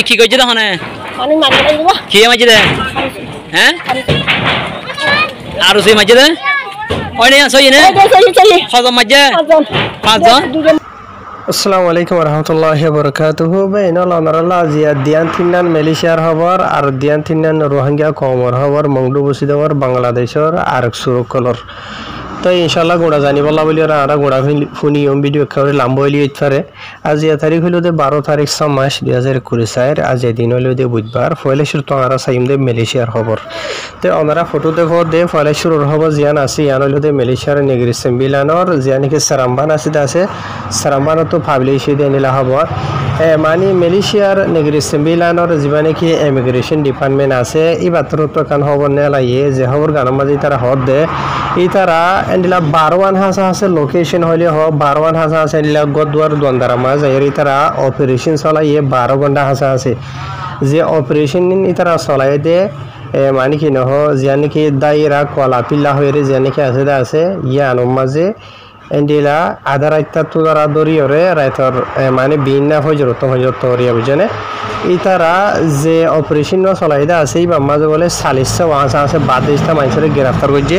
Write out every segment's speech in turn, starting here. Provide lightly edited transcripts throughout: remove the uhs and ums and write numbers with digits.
কি কইছে তখন কি মাঝে দে হ্যাঁ আর সেই মাঝে দে ওই না সই না কজন মাঝে পাঁচজন আসসালামু আলাইকুম রহমতুল্লাহি ওয়া বারাকাতুহু বেনাল অনারাল্লাহ জিয়া দিয়ান তিননান মালয়েশিয়ার খবর আর দিয়ান তিননান রোহিঙ্গা কমর খবর মংডু বসিদর বাংলাদেশের আর সুরকলর তো ইনশাআল্লাহ গোড়া জানিবলা বলি আর গোড়া ফুনিয়ম ভিডিও করে লাম্বইলি ইতফারে আজ ইয়া তারিখ হইল 12 তারিখ মাস 2024 আজ দিন হইল বুধবার ফয়লেশ্বর তো আর সাইম দে মালয়েশিয়ার খবর তো ওনারা ফটো দেখো দে ফয়লেশ্বরের খবর জিয়ান আছে ইয়ান হইল দে মালয়েশিয়ার নেগরি সেম্বিলানর জিয়ানিকে সারাম্বান আছে সারাম্বান তো পাবলিশ দে নিলা খবর মানে মালয়েশিয়ার নেগরি সেম্বিলানর জীবনে কি ইমিগ্রেশন ডিপার্টমেন্ট আছে এই বাতর তো কান খবর নেলাইয়ে যে খবর গানার মাঝে তারা হদ দে এই তারা এন্ডিলা 12 হাসা আছে লোকেশন হইলে হ 12 হাসা আছে এন্ডিলা গদুয়ার দন্দারা মাঝ এর তারা অপারেশন চলাইয়ে 12 ঘন্টা হাসা আছে যে অপারেশন এই তারা চলাই দে মানে কি নহ জানি কি দাইরা কলা পিল্লা হইরে জানি কি আছে ইয়ানোর মাঝে এন্ডিলা আধা রাইতা তো তারা দরিয়রে রাইতর মানে বিনা হজরত তরিয়া বুঝনে এই তারা যে অপারেশন চলাইদা আছে এই মাঝে বলে 40 আছে বাদ দিস্তা মানুষের গ্রেফতার করছে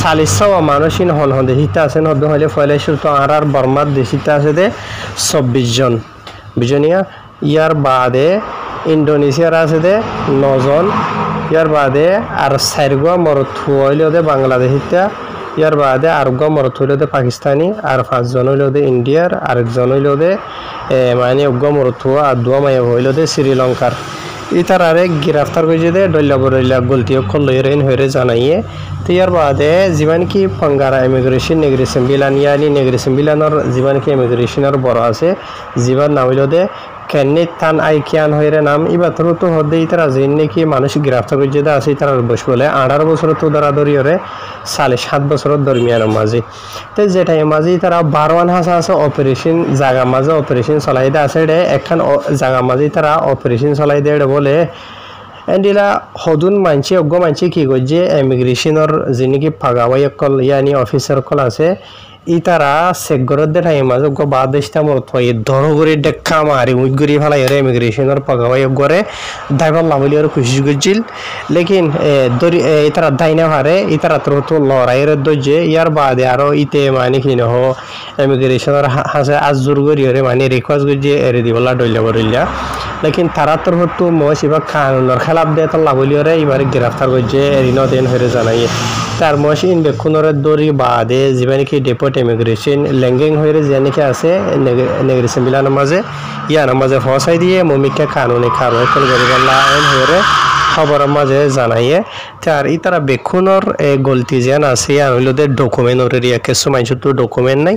40 মানুষিন হন দেশিতে আছেন হদ হইলে ফয়লেশ্বর তো আর বর্মার দেশিতে আছে দে 24 জন বুঝনিয়া ইয়ার বাদে ইন্ডোনেশিয়ার আছে দে 9 জন ইয়ার বাদে আর 4 গো মরত হইলে দে বাংলাদেশিতে ইয়ার বাদে আর গো মরত হইলে দে পাকিস্তানি আর 5 জন হইলে দে ইন্ডিয়ার আর একজন হইলে দে মানে গো মরত আর দুয়া মায় হইলে দে শ্রীলঙ্কার ইতারারে গ্রেফতার করেছে দে ডল্লা বড়লা গলতি অক্ষর লইরেন হইরে জানাইয়ে তো ইয়ার বাদে জীবন কি পঙ্গারা ইমিগ্রেশন নেগ্রেশন বিলান ইয়ানি নেগ্রেশন বিলানর জীবন কি ইমিগ্রেশনের বড় আছে জীবন নাম হইল দে কেনে তান আইকিয়ান হইরে নাম ইবাতর তো হদে ইতারা যেন নাকি মানুষ গ্রেফতার করেছে দে আছে ইতারার বয়স বলে 18 বছর তো দরাদরিয়রে 7.5 বছরের দরমিয়ানের মাঝে তো যেটাই মাঝে তারা 12 হাসা আছে অপারেশন জায়গা মাঝে অপারেশন চলাই দে আছে রে একখান জায়গা মাঝে তারা অপারেশন চলাই দে বলে এন্ডিলা হদুন মানছি অজ্ঞ মানছি কি করছে ইমিগ্রেশনের যিনি কি ফাগাওয়াই অকল ইয়ানি অফিসার কল আছে ই তারা সেগরের দে টাইম মাঝে অজ্ঞ বাদ দেশটা মত হয় ধরগরি দেখা মারি উইগরি ফেলাই রে ইমিগ্রেশনের ফাগাওয়াই অজ্ঞরে দাইবার লাভলি আর খুশি করছিল লেকিন দরি ই তারা দাইনা হারে ই তারা তো লড়াইয়ের দজে ইয়ার বাদে আরো ইতে মানে কি নহ ইমিগ্রেশনের হাসে আজুর করি রে মানে রিকোয়েস্ট করছে এরে দিবলা ডইলা বরিলা লেকিন তারা তোর হতো মহিবা কানুনের খেলাপ দিয়ে তো লাভলিওরে এবারে গ্রেফতার করছে এরিন দেন হয়ে জানাইয়ে তার মহিন বেক্ষণের দড়ি বাদে যেবা নাকি ডেপুট ইমিগ্রেশন ল্যাঙ্গিং হয়ে যে নাকি আছে নেগ্রেশন বিলানোর মাঝে ইয়ানোর মাঝে ফসাই দিয়ে মমিকা কানুনি খারো এখন গরিবাল্লা আইন হয়ে খবরের মাঝে জানাইয়ে তার ই তারা বেক্ষণের গলতি যেন আছে আর হইল দে ডকুমেন্ট ওরিয়া কিছু মানুষের তো ডকুমেন্ট নাই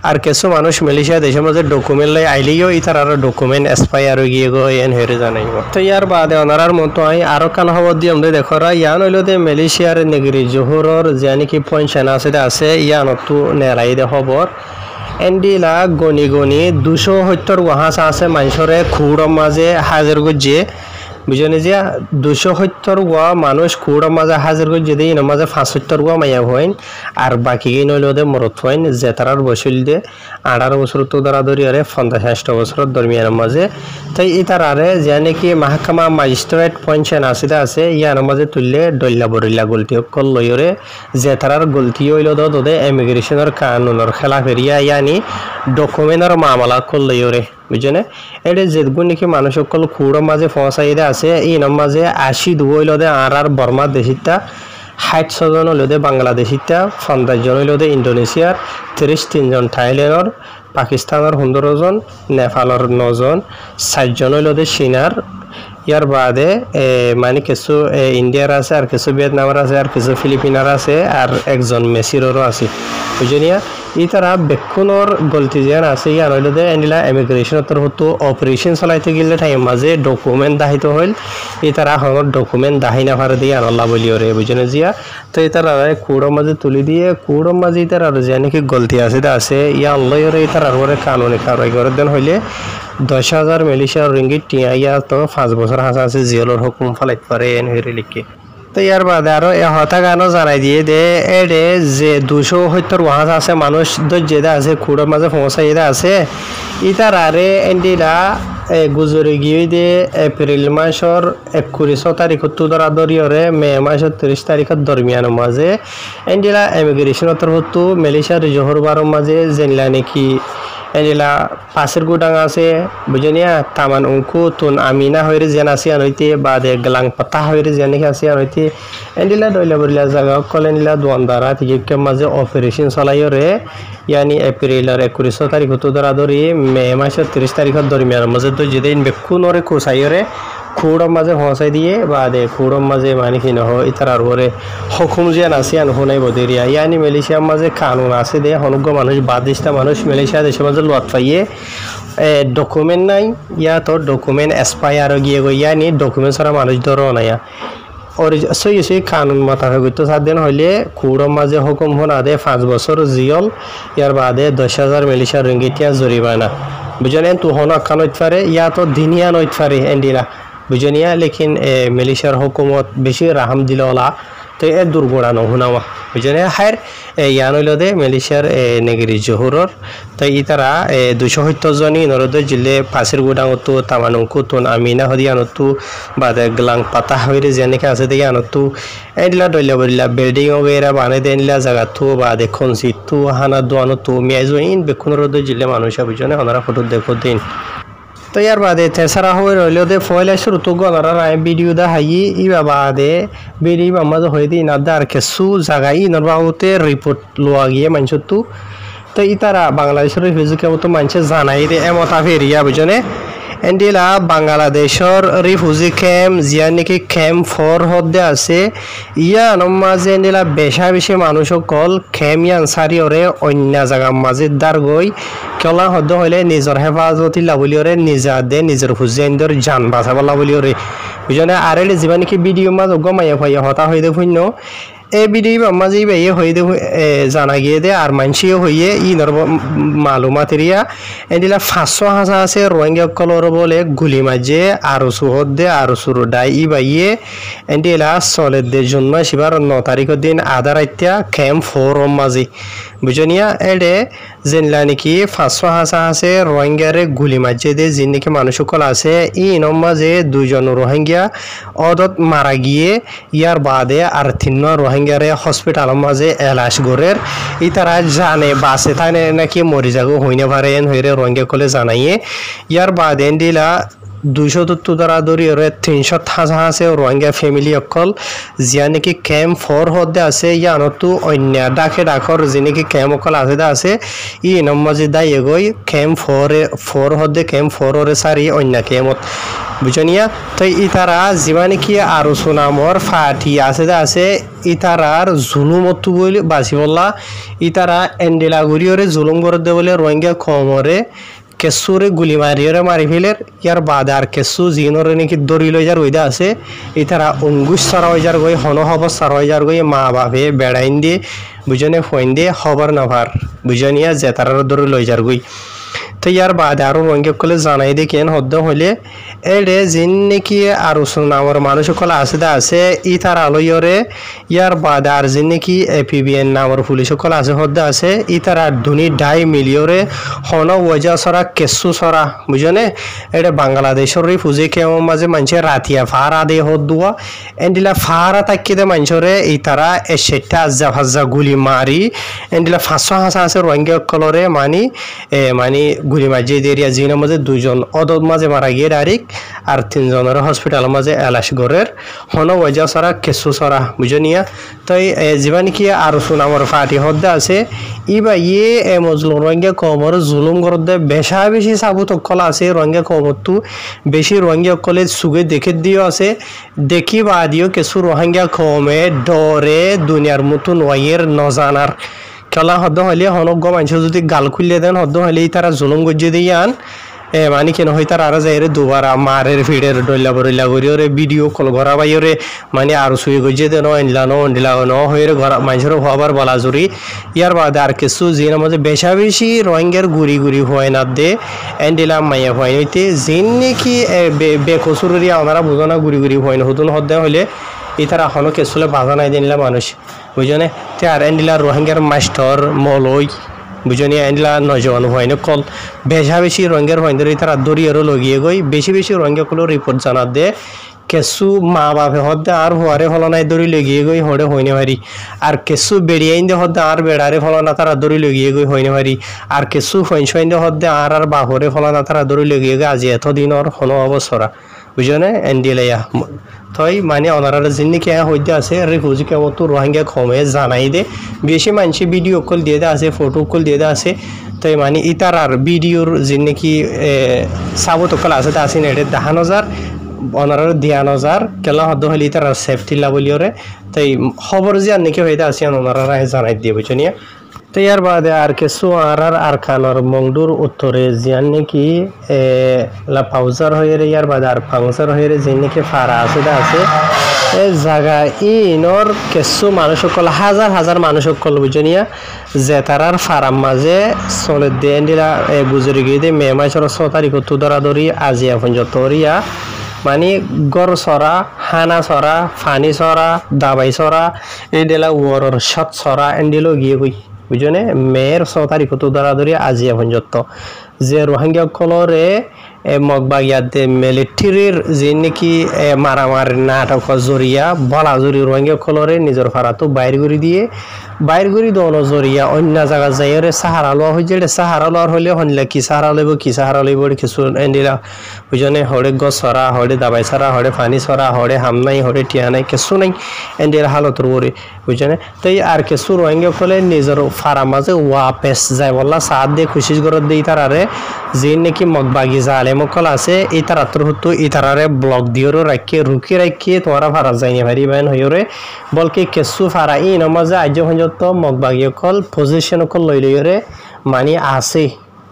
আর কিছু মানুষ মালয়েশিয়া দেশের মাঝে ডকুমেন্ট লাই আইলেও ই তার আরো ডকুমেন্ট এক্সপায়ার হয়ে গিয়ে গো এন হয়ে জানাইব তো ইয়ার বাদে ওনারার মতো আই আরো কান খবর দিয়ে আমাদের দেখরা ইয়ান হইল দে মালয়েশিয়ার নেগরি জোহরের যে নাকি পঞ্চান আছে ইয়ানতো নেরাই দে খবর এন্ডিলা গনি 270 ওয়াহাস আছে মানুষরে খুঁড়র মাঝে হাজির গজিয়ে বুঝলি যে 270 গোয়া মানুষ কুড়ার মাঝে হাজির করে যদি এর মাঝে 75 গোয়া মাইয়া হইন আর বাকি নইলে ওদের মরত হইন যে তারার বসিল দে 18 বছর তো ধরা ধরি আরে 50-60 বছরের দরমিয়ানের মাঝে তাই এই তারারে যে নাকি মহকুমা ম্যাজিস্ট্রেট পঞ্চায়েত আছে ইয়ার মাঝে তুললে ডল্লা বরিলা গলতি কল লইরে যে তারার গলতি হইল দে ইমিগ্রেশনের কানুনের খেলাফ এরিয়া ইয়ানি ডকুমেন্টের মামলা কল লইরে বুঝনে এটা যেগুলো নাকি মানুষ সকল খুঁড়োর মাঝে পৌঁছাই আছে এই মাঝে 80 হইল দে আর বর্মা দেশিতা 60 জন হইল দে বাংলাদেশিতা 50 জন হইল দে ইন্ডোনেশিয়ার 33 জন থাইল্যান্ডের পাকিস্তানের 15 জন নেপালের 9 জন 60 জন হইল দে চীনার ইয়ার বাদে মানে কিছু ইন্ডিয়ার আছে আর কিছু ভিয়েতনামের আছে আর কিছু ফিলিপিনার আছে আর একজন মেসিরও আছে বুঝনিয়া এই তারা বেক্ষণর গলতি যেন আছে ইয়ার হইল দে এন্ডিলা ইমিগ্রেশন তোর হতো অপারেশন চলাইতে গেলে টাইম মাঝে ডকুমেন্ট দাহিত হইল এই তারা হল ডকুমেন্ট দাহি না পারে দিয়ে আনল্লা বলিও রে বুঝনে জিয়া তো এই তারা কুড়োর মাঝে তুলি দিয়ে কুড়োর মাঝে এই তারা যে নাকি গলতি আছে ইয়া আল্লাহ রে এই তারা করে কানুনি কারবাই করে দেন হইলে 10,000 মালয়েশিয়ার রিঙ্গিট টিয়া ইয়া তো 5 বছর হাসা আছে জেলের হুকুম ফলাইতে পারে এন হইরে লিখে তো ইয়ার বাদে আরো হতা গানও জানাই দিয়ে দে এডে যে 270 ওয়াহাজ আছে মানুষ যেটা আছে খুঁড়োর মাঝে পৌঁছাই আছে ইতার আরে এন্ডিলা গুজরে গিয়ে দিয়ে এপ্রিল মাসের 21 তারিখত ধরা ধরিয়রে মে মাসের 30 তারিখত দরমিয়ানের মাঝে এন্ডিলা ইমিগ্রেশন তরফতো মালয়েশিয়ার জোহরবারের মাঝে জেনলা নাকি এন্ডিলা পাশের গুডাং আছে বুঝনিয়া তামান উংকু তুন আমিনা হইরে জেন আছে আনইতে বাদে গলাং পাতা হইরে জেন নাকি আছে আনইতে এন্ডিলা দইলা বরিলা জায়গা কলেনলা দোয়ানদারা থেকে মাঝে অপারেশন চলাইরে यानी एप्रिलर 21 तारिखत धरा धरी मे मासের 30 तारिखत दरमियाনের মাঝে তো যেদিন বেকুনরে কোসাইরে খুড়ম মাঝে হসাই দিয়ে বাদে খুড়ম মাঝে মানে কি নহ ইতার ওরে হুকুম জিয়ান আছে আন হুনাই বদেরিয়া ইয়ানি মালয়েশিয়ার মাঝে কানুন আছে দে হনুগ্য মানুষ বাদিস্তা মানুষ মালয়েশিয়া দেশের মাঝে লট পাইয়ে ডকুমেন্ট নাই ইয়া তো ডকুমেন্ট এক্সপায়ার গিয়ে গই ইয়ানি ডকুমেন্ট ছাড়া মানুষ ধরো না और सही कानून मोताबिक तो 7 दिन हইলে খুড়ম মাঝে হুকুম হোনা দে 5 বছর জিয়ল ইয়ার বাদে 10,000 মালয়েশিয়ার রিঙ্গিটিয়া জরিমানা বুঝলেন তো হনা কানইত পারে ইয়া তো দিনিয়া নইত পারে এন্ডিলা বুঝনিয়া লেকিন মালয়েশিয়ার হুকুমত বেশি রাহম দিললা তো এ দুর্গড়া নহুনাওয়া বুঝনে হার ইয়ান হইল দে মালয়েশিয়ার নেগরি জোহরর তাই ইতারা 270 জনই নরদ জিল্লে পাশের গুডাংতো তামানুকু তুন আমিনা হদিয়ানতু বাদে গলাং পাতা হইরে জেনেকে আছে দে ইয়ানতু এন্ডিলা দইলা বরিলা বিল্ডিং ওগেরা বানাই দেনলা জায়গাতু বাদে খনসিতু হানা দোয়ানতু মিয়াজো ইন বেকুনরদ জিল্লে মানুষা বুঝনে ওনারা ফটো দেখো দিন तो यार बादे तेसरा हो रहिलो दे फॉइल शुरू तो गनरा राय वीडियो दा हाई इबा बादे वीडियो मामा जो होई दी नादार के सु जगाई नरबाउते रिपोर्ट लोआ गिए मानछतु तो इतारा बांग्लादेशर रिफ्यूजी के तो मानछे जानाई दे एमता फेरिया बुझने एंडिला बांग्लादेशर रिफ्यूजी कैम्प जियानिकी कैम्प 4 হদে আছে ইয়া নমাজে এন্ডিলা বেশা বেশি মানুষ কল খেমিয়ান সারিওরে অন্য জায়গা মাঝে দার গই কলা হদ হইলে নিজর হেফাজতি লাবলিওরে নিজা দে নিজর হুজেন্দর জান বাঁচাব লাবলিওরে বুঝনে আরেলে জীবানিকি ভিডিও মাঝ গমাইয়া ফাইয়া হতা হইদে ফুন্য এ ভিডিও মাঝে ইয়ে হইদে জানা গিয়ে দে আর মানসিও হইয়ে ই নরব মালুমাতেরিয়া এন্ডিলা 500 হাজার আছে রোহিঙ্গা কলর বলে গুলি মাঝে আরো সুহদ দে আরো সুরু ডাই ই বাইয়ে এন্ডিলা সলে দে জন্য শিবার 9 তারিখের দিন আধা রাইত্যা ক্যাম্প 4 মাঝে বুঝনিয়া এডে জেনলা নাকি 500 হাজার আছে রোহিঙ্গারে গুলি মাঝে দে যিনি নাকি মানুষ কল আছে ই নমাজে দুইজন রোহিঙ্গা অদত মারা গিয়ে ইয়ার বাদে আর 3 রোহিঙ্গারে হসপিটাল মাঝে এলাশ গরের ই তারা জানে বাসে থানে নাকি মরি যাগো হইনে পারে এন হইরে রোহিঙ্গা কলে জানাইয়ে ইয়ার বাদে এন্ডিলা 270 দ্বারা ধরিয়ে 300 হাজার আছে রোহিঙ্গা ফ্যামিলি অকল জিয়া নাকি ক্যাম্প 4 হদে আছে ইয়ানতো অন্য ডাকে ডাকর যিনিকি ক্যাম্প অকল আছে ই নমাজে দাইয়ে গই ক্যাম্প 4 হদে ক্যাম্প 4 রে সারি অন্য ক্যাম্পত বুঝনিয়া তো ইতারা জীবানিকি আরো সুনামর ফাটি আছে ইতারার জুলুমতু বলি বাসিবল্লা ইতারা এন্ডেলা গুরিয়রে জুলুম করে দে বলে রোহিঙ্গা কমরে কেসুরে গুলি মারিয়রে মারি ফেলের ইয়ার বাদে আর কেসু জিনরে নাকি দড়ি লই যার ওইদা আছে ইতারা অঙ্গুশ সারা হয়ে যার গই হন হব সারা হয়ে যার গই মা বাপে বেড়াইন দিয়ে বুঝনে ফোন দিয়ে খবর না ভার বুঝনিয়া যে তার দড়ি লই যার গই তো ইয়ার বাদে আরো রোহিঙ্গা কলে জানাই দিয়ে কেন হদ্দ হইলে এডে জিন নাকি আর নামর মানুষ কলে আছে ই তার আলোয়রে ইয়ার বাদে আর জিন নাকি এপিবিএন নামর পুলিশ কলে হদ্দ আছে ই তারা ধুনি 2.5 মিলিয়রে হন ওজা সরা কেসু সরা বুঝনে এডে বাংলাদেশের রিফিউজি ক্যাম্প মাঝে মানুষের রাতিয়া ফারা দে হদ্দুয়া এন্ডিলা ফারা তাকিদে মানুষরে ই তারা সেটা জাফাজা গুলি মারি এন্ডিলা 500 হাজার আছে রোহিঙ্গা কলরে মানি গুলি মাঝে দেরিয়া জিনের মাঝে 2 জন অদদ মাঝে মারা গিয়ে ডাইরেক্ট আর 3 জনের হসপিটাল মাঝে এলাশ গরের হন ওজা সরা কেসু সরা বুঝনিয়া তাই জীবান কি আর সুনামর ফাটি হদ্দে আছে ইবা ইয়ে মজলুম রোহিঙ্গা কমর জুলুম করদে বেশা বেশি সাবুত কল আছে রোহিঙ্গা কমরতু বেশি রোহিঙ্গা কলে সুগে দেখে দিও আছে দেখি বা দিও কেসু রোহিঙ্গা কমে ডরে দুনিয়ার মতন ওয়ের নজানার কলা হদ্দ হইলে হনক মানুষ যদি গাল খুললে দেন হদ্দ হইলে তারা জুলুম গজ্জে দিয়ান মানে কেন হয় তার আর যাইরে দুবারা মারের ভিড়ের ডইলা বড়ইলা করিওরে ভিডিও কল ঘরা বাইরে মানে আর সুই গজ্জে দেন অন্ডিলা ন হইরে ঘরা মানুষের হবার বলা জুরি ইয়ার বাদে আর কিছু জিন মাঝে বেশা বেশি রোহিঙ্গার গুড়ি হয় না দে এন্ডিলা মাইয়া হয় নইতে জিন নাকি বেকসুরিয়া ওনারা বুঝো না গুড়ি হয় না হুতুন হদ্দে হইলে ইতারা হনো কেসলে বাধা নাই দিনলা মানুষ বুঝনে তে আর এন্ডিলা রোহিঙ্গার মাস্টার মলই বুঝনি এনলা নজওয়ান হয়নি কল বেশা বেশি রঙের হইন্দরে তারা দরিয়ারও লগিয়ে গই বেশি বেশি রঙে কল রিপোর্ট জানা দে কেসু মা বাপে হদ্দে আর হওয়ারে ফলনায় দড়ি লগিয়ে গই হড়ে হইনে পারি আর কেসু বেড়িয়াইন দে হদ্দে আর বেড়ারে ফলনা তারা দড়ি লগিয়ে গই হইনে পারি আর কেসু ফইন দে হদ্দে আর বাহরে ফলনা তারা দড়ি লগিয়ে গই আজি এতদিনর হন অবসরা বুঝনে এন্ডিলাইয়া তই মানে ওনারা জিন্নিকে হইতে আছে রিফিউজি কেমতো রোহিঙ্গা কমে জানাই দে বেশি মানুষ ভিডিও কল দিয়ে দে আছে ফটো কল দিয়ে দে আছে তাই মানে ইতারার ভিডিওর জিন্নিকি সাবত কল আছে তা আছে নেটে দেখানো যার ওনারা ধ্যান হাজার কেলা হদ্দ হলে তারা সেফটি লাবলিওরে তাই খবর যে আর নাকি হইতে আসি ওনারা জানাই দিয়ে বুঝনিয়া তো ইয়ার বাদে আর কিছু আর খানোর মংডুর উত্তরে জিয়ান নাকি লা পাউজার হয়ে ইয়ার বাদে আর পাউজার হয়ে যে নাকি ফারা আছে এই জায়গা ইনর কিছু মানুষ সকল হাজার হাজার মানুষ সকল বুঝনিয়া যে তারার ফারাম মাঝে চলে দেন দিলা গুজরি গিয়ে দিয়ে মে মাসের 6 তারিখ ধরি আজি এখন যতরিয়া মানে গর সরা হানা সরা ফানি সরা দাবাই সরা এই দিলা ওয়ারর সৎ সরা এন্ডিলো গিয়ে গই বুঝনে মেয়ের 6 তারিখ ধরি আজি এখন যত যে রোহিঙ্গা কলরে মগবাগিয়াতে মিলিটারির যে নাকি মারামার নাটক জরিয়া বলা জরি রোহিঙ্গা কলরে নিজের ফারাতো বাইর করে দোনো জরিয়া অন্য জায়গা যাইরে সাহারা লওয়া হয়ে যায় সাহারা লওয়ার হলে হনলে কি সাহারা লইব কিছু এন্ডিলা বুঝনে হড়ে গছ সরা হড়ে দাবাই সরা হড়ে পানি সরা হড়ে হাম নাই হড়ে টিয়া নাই কিছু নাই এন্ডিলা হালতর ওরে বুঝনে তাই আর কিছু রোহিঙ্গা কলে নিজের ফারা মাঝে ওয়াপেস যায় বললা সাত দিয়ে খুশি করে দিই তারারে যে নাকি মগবাগি জালে মকল আছে এই তারাতর হতো এই তারারে ব্লক দিওরও রাখিয়ে তোমরা ফারা যায়নি ভারি বাইন হইরে বলকে কিছু ফারা ই নমাজে আজ পর্যন্ত মগবাগি কল পজিশন কল লইরে মানে আছে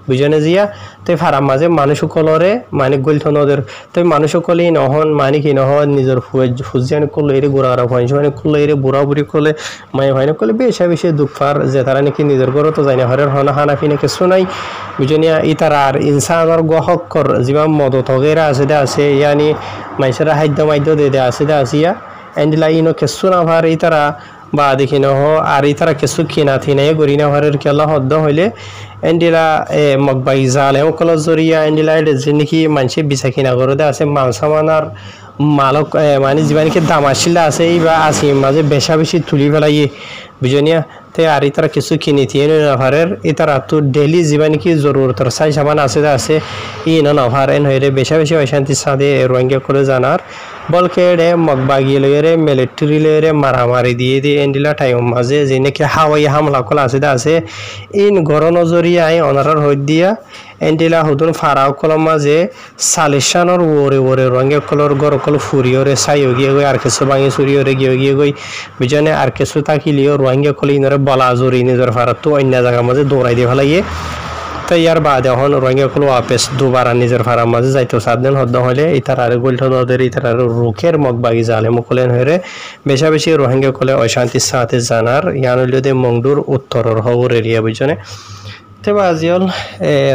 বুঝনে জিয়া তাই ফারাম মাঝে মানুষ কলরে মানে গলথনদের তাই মানুষ কলেই নহন মানে কি নহন নিজের ফুজিয়ান করলো এর গোড়ারা ভয় মানে করলো এর বুড়া বুড়ি করলে মায়ে ভাই না করলে বেশি দুঃখ ফার যে তারা নাকি নিজের ঘরও তো যায় না হরের হনা হানা ফিনে কিছু নাই বুঝনিয়া ই তারা আর ইনসানের গহকর যিমান মদত হগেরা আছে ইয়ানি মাইসেরা খাদ্য দে আছে ইয়া এন্ডিলা ইনো কিছু না ভার ই তারা বা দেখি নহ আর ই তারা কিছু কিনা থিনাই গড়ি না হরের কেলা হদ্দ হইলে এন্ডিলা মগবাই জাল কল জরিয়া এন্ডিলা যে নাকি মানুষে বিচা কিনা করে আছে মাল সামানার মালক মানে যিমানকি দাম আসিলা আছে এই বা আসি মাঝে বেশি তুলি ফেলাইয়ে বুঝনিয়া তাই আর তারা কিছু কিনি থিয়ে নাভারের ই তারা তো ডেলি যিমানকি জরুরতর চাই সামান আছে ই নাভার এন হয়ে বেশি অশান্তির সাথে রোহিঙ্গা করে জানার বলকে মগবাগি লইরে মিলিটারি লইরে মারামারি দিয়ে এন্ডিলা টাইম মাঝে যে নাকি হাওয়াই হামলা কল আছে ইন গড় নজরিয়ায় অনারার হই দিয়া এন্ডিলা হুদুন ফারাও কলম মাঝে সালিশানোর ওরে রঙে কলর গড় কল ফুরিয়রে সাইও গিয়ে গই আর কিছু ভাঙি চুরিয়রে গিয়ে গই বুঝনে আর কিছু তাকিলিও রোহিঙ্গা কল ইনরে বলা জরি নিজের ফারাত তো অন্য জায়গার মাঝে দৌড়াই দিয়ে ফেলাইয়ে তাই ইয়ার বাদে এখন রোহিঙ্গা কল ওয়াপেস দুবার নিজের ফারার মাঝে যাইতো 7 দিন হদ্দ হলে ইতার আর গোলঠনদের ইতার আর রুখের মগবাগি জালে মুকলেন হয়ে বেশি রোহিঙ্গা কলে অশান্তির সাথে জানার ইয়ানুলিদে মংডুর উত্তরের হবর এরিয়া বুঝনে তেবা আজিল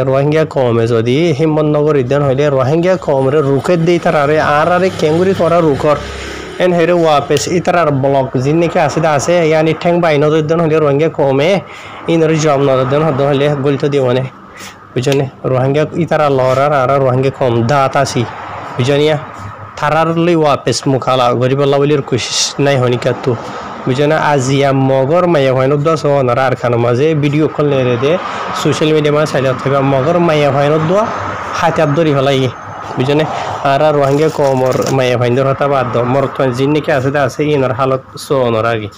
রোহিঙ্গা কমে যদি হিম্মতনগর ইদান হইলে রোহিঙ্গা কমরে রুখের দিই তার আরে কেঙ্গুরি তোরা রুখর এন হেরে ওয়াপেস ইতার ব্লক যিন নাকি আছে ইয়ানি ঠেং বাইনদের দিন হলে রোহিঙ্গা কমে ইনর জব নদের দিন হদ্দ হলে গলিত দিব মানে বুঝনে রোহিঙ্গা ইতারা লড়ার আর রোহিঙ্গা কম দাঁত আসি বুঝনিয়া থারার লই ওয়াপেস মুখালা গরিবল্লা বলির কোশিশ নাই হনিকা তো বুঝনে আজিয়া মগর মাইয়া হয় 10 ওনারা আর খানো মাঝে ভিডিও কল নেরে দে সোশ্যাল মিডিয়া মাঝে সাইড থেকে মগর মাইয়া হয় 10 হাতে ধরি হলাই বুঝনে আর রোহিঙ্গা কমর মাইয়া ভাইন্দর হতা বাদ মর জিন নাকি আছে ইনার হালত সো ওনার আগে